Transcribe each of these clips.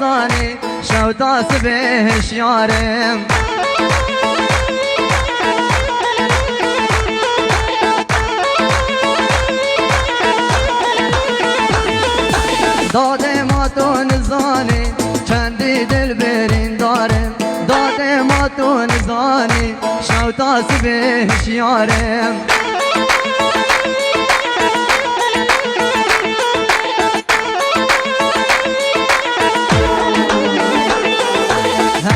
نزاني شو طاس به شيارم داده ما تو نزانی چندی دل برین دارم داده ما تو نزانی شو تاس به شیارم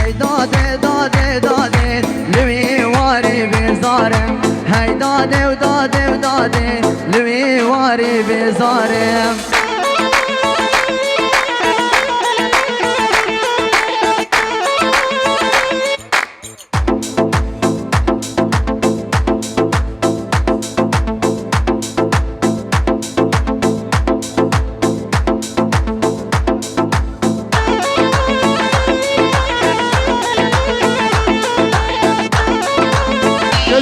هی داده داده داده لوی واری بزارم هی داده و داده و داده لوی واری بزارم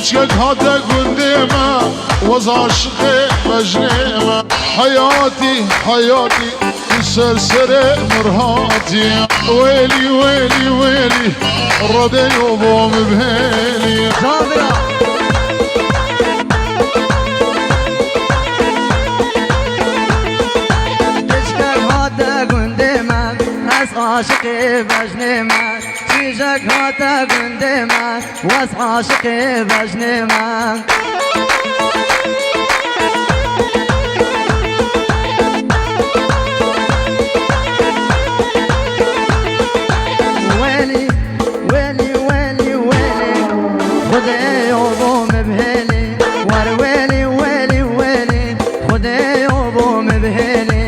كشكك هذا قديمة وز عاشقي مجنيمة حياتي حياتي تسلسل مرهاتي ويلي ويلي ويلي ردي وبوم بهيلي كشكك هذا قديمة عاشقي مجنيمة چیزک هاتا گنده من واس عاشق وجن من ویلی ویلی ویلی ویلی خدای بوم بهلی ور ویلی ویلی ویلی خدای بوم بهلی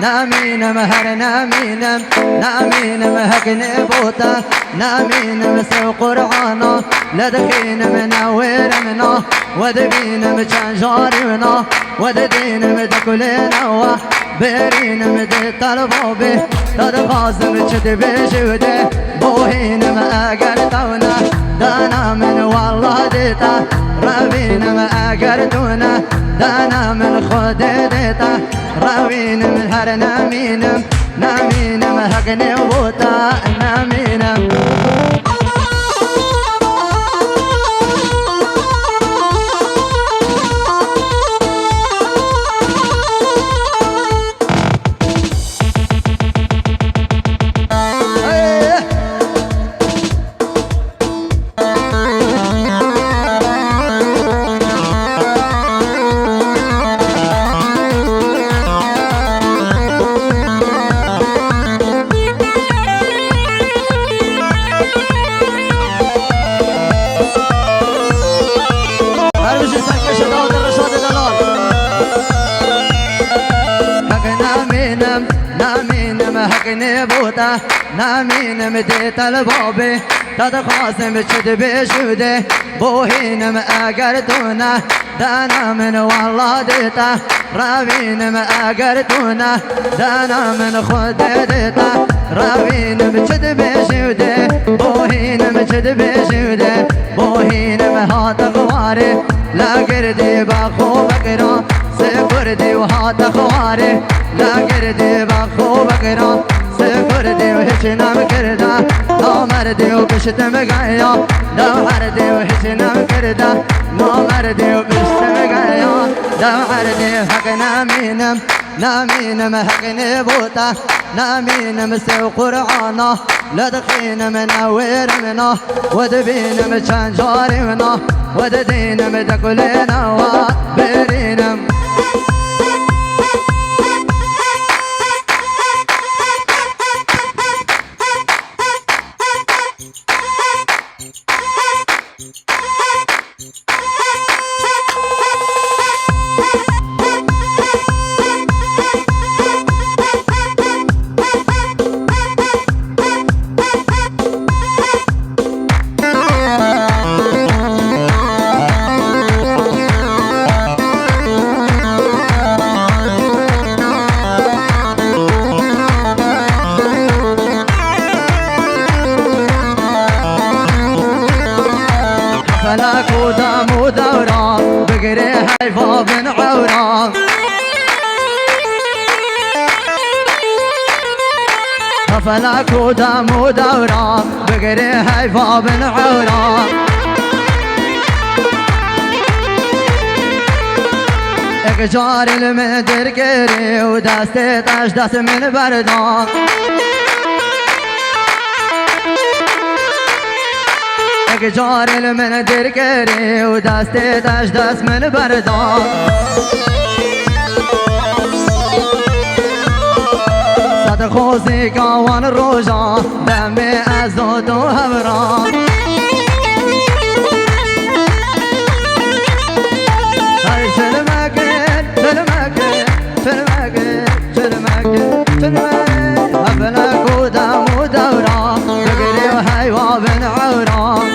نامينم هر نامينم نامينم هقني بوتا نامينم سو قرعانا لدخينم ناورمنا ودبينم جانجارنا وددينم دكولنا برينم دي طلبوبي تدغازم جد بجوده بوهينم اقرتونا دانا من والله ديتا رابينم اقرتونا دانا من خود ديتا راوين من هر نامينم نامينم هقني وطا نامينم هقني بوتا نامين مديت البابي تدخاسم شد بشوده بوهين ما اقرتونا دانا من والله ديتا راوين ما اقرتونا دانا من خود ديتا راوين مشد بشوده بوهين مشد بشوده بوهين ما هات خواري لا قردي باخو بقرا سكردي وهات خواري لا قردي باخو بقرا سكردي وهيش نام كردا لا مردي وبشت مقايا لا مردي وهيش نام كردا لا مردي وبشت مقايا لا مردي حق نامينم نامين محقني بوته نامين مسو قرعانه لدخين منور منه ودبين مشان جاري منه وددين مدقلنا وبرينم فلك ودم ودورة بقري هيفا بن عورة فلك ودم ودورة بقري هيفا بن عورة اقجار المدر قري ودستي طاش دست من بردان اقجار المندر قري ودستي طاش دست من بردان صد خوزي قوان الروجان دمي ازود وهبران هاي تلمكن تلمكن تلمكن تلمكن تلمكن هبلك ودم ودوران بقري وهيوا بن عوران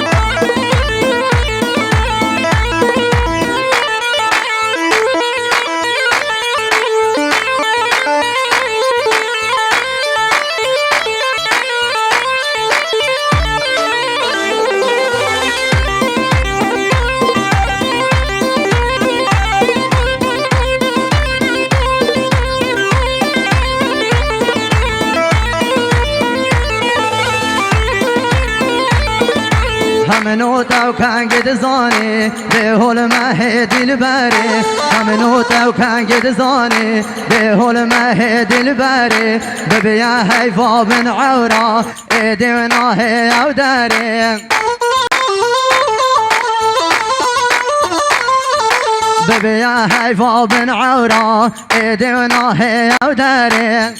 همنوتا وكان قد زاني بهول ما هدي الباري همنوتا وكان قد زاني بهول ما هدي الباري ببيا هيفا بن عورة ايدي وناهي او داري ببيا هيفا بن عورة ايدي وناهي او داري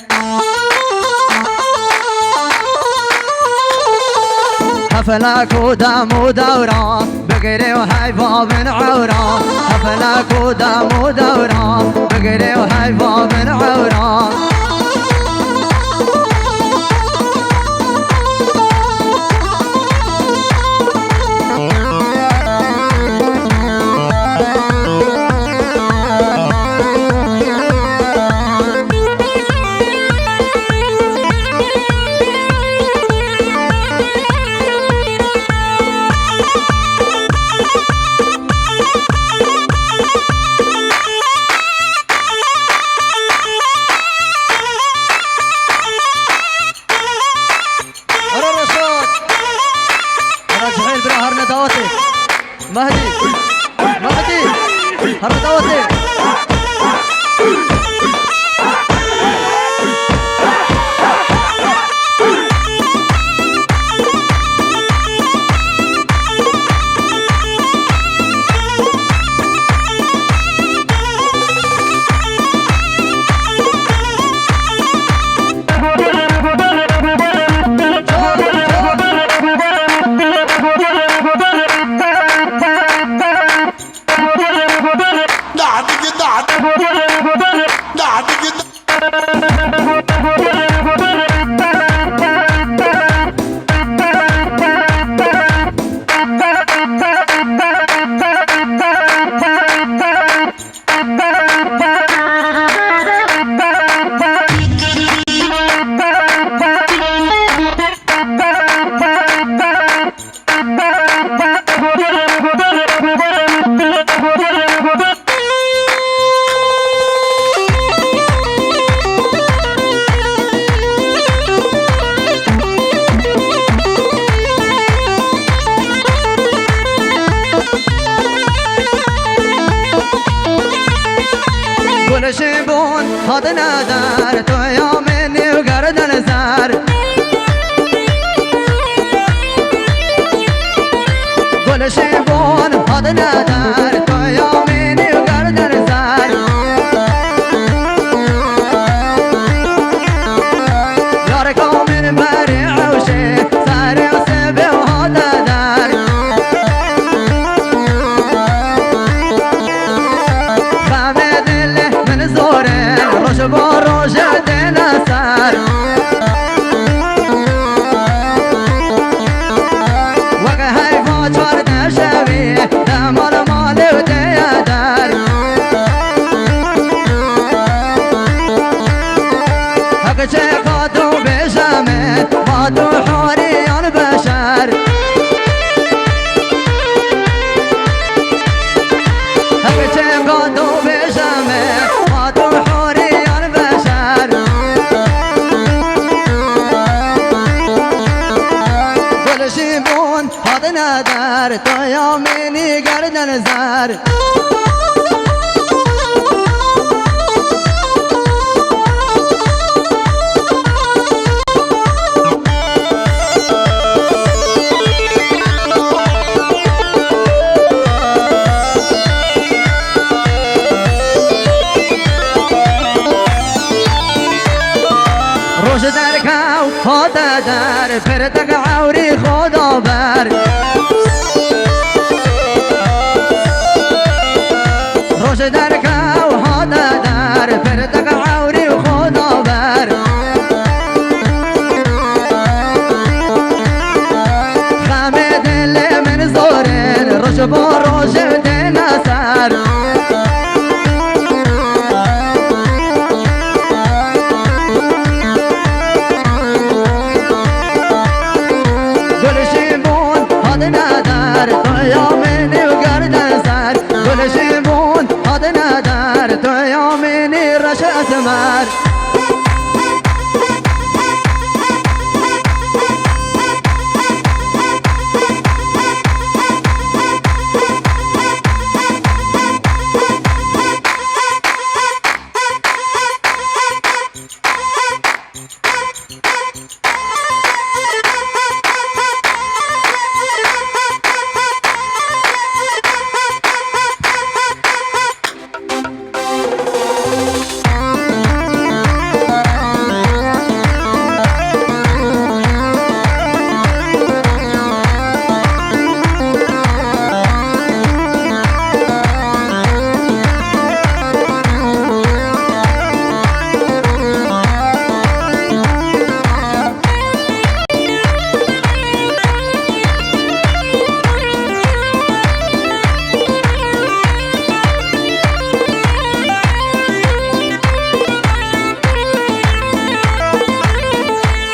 هفلك ودم ودورة بقري وهيفا بن عورة هفلك ودم ودورة بقري وهيفا بن عورة مهدي مهدي هردوتي هاد ندار تو یا منی و گردن زر گل شیبون هاد ندار تو یا منی و گردن زر یار کامل بری عوشه سر سبه و هاد ندار خمه دل من زوره روش با روش دل سر وقت حیفا چار نشوی دمال مال و دیدر حق چه قدو بشمه ما تو حوریان بشر حق چه قدو بشمه ما تو حوریان بشر گل شیبون هاد ندار تو یا منی گردن زر روش در کو هاد در پرتق عوری خدا بر روش در کو هاد در پرتق عوری خدا بر خمه دل من زوره روش با روش دل سر گل شیبون هاد ندار تو یا منی و گردن سر گل شیبون هاد ندار تو یا منی رش اسمر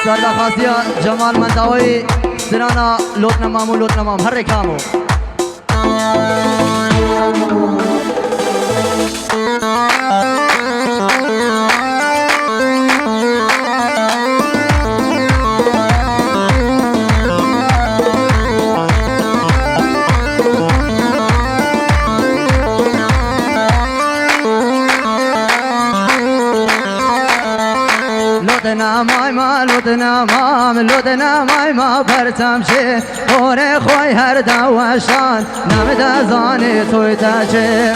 سردا خاصیه جمال منطقوی سرانا لوت نمامو لوت نمام هر رکامو لودنا مای ما پرتم شه اور خوی هر دواشان نم دزانی توی تاچه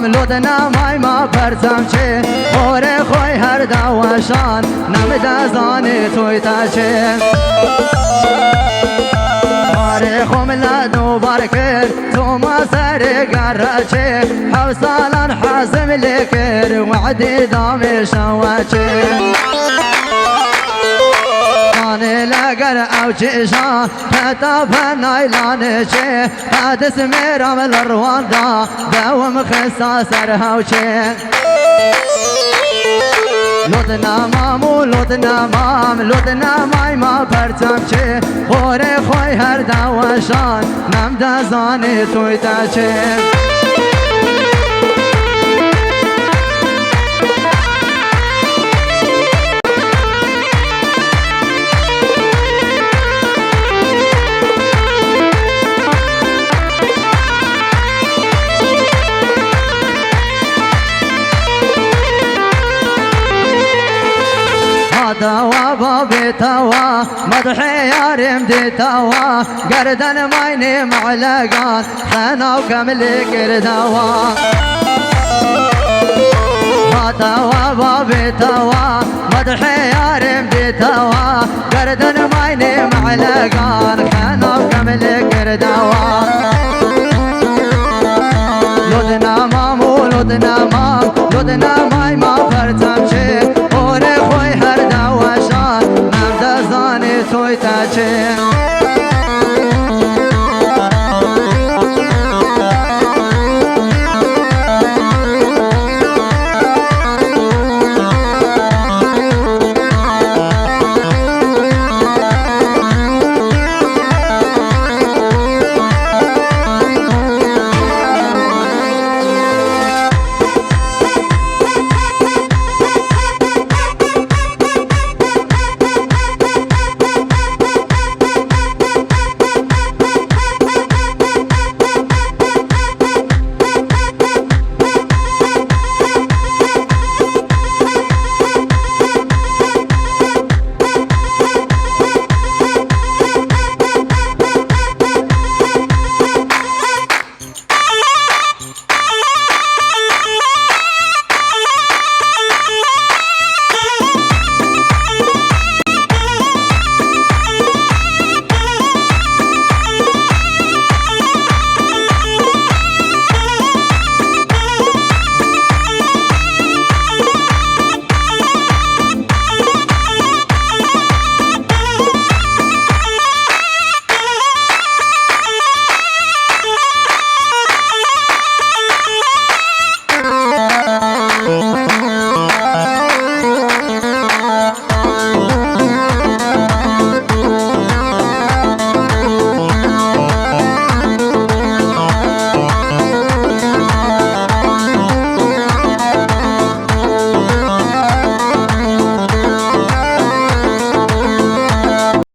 لودنا مای ما پرتم شه اور خوی هر دواشان نم دزانی توی تاچه ماره خوم لدو بارکر تو ما سر گرچه حوصالان حازم لکر وعدی دام شواچه خانه لگر او چشان حتا پنایلانه چه حدث میرام لروان دا دوم خسا سر هاوچه لودنا مای ما پرتم چه خوره خوی هر دواشان نم دزانی توی تاچه ما توا بابي توا مضحي يا رمدي توا قردن مايني معلقان خنا وكملي قردوا ما توا بابي توا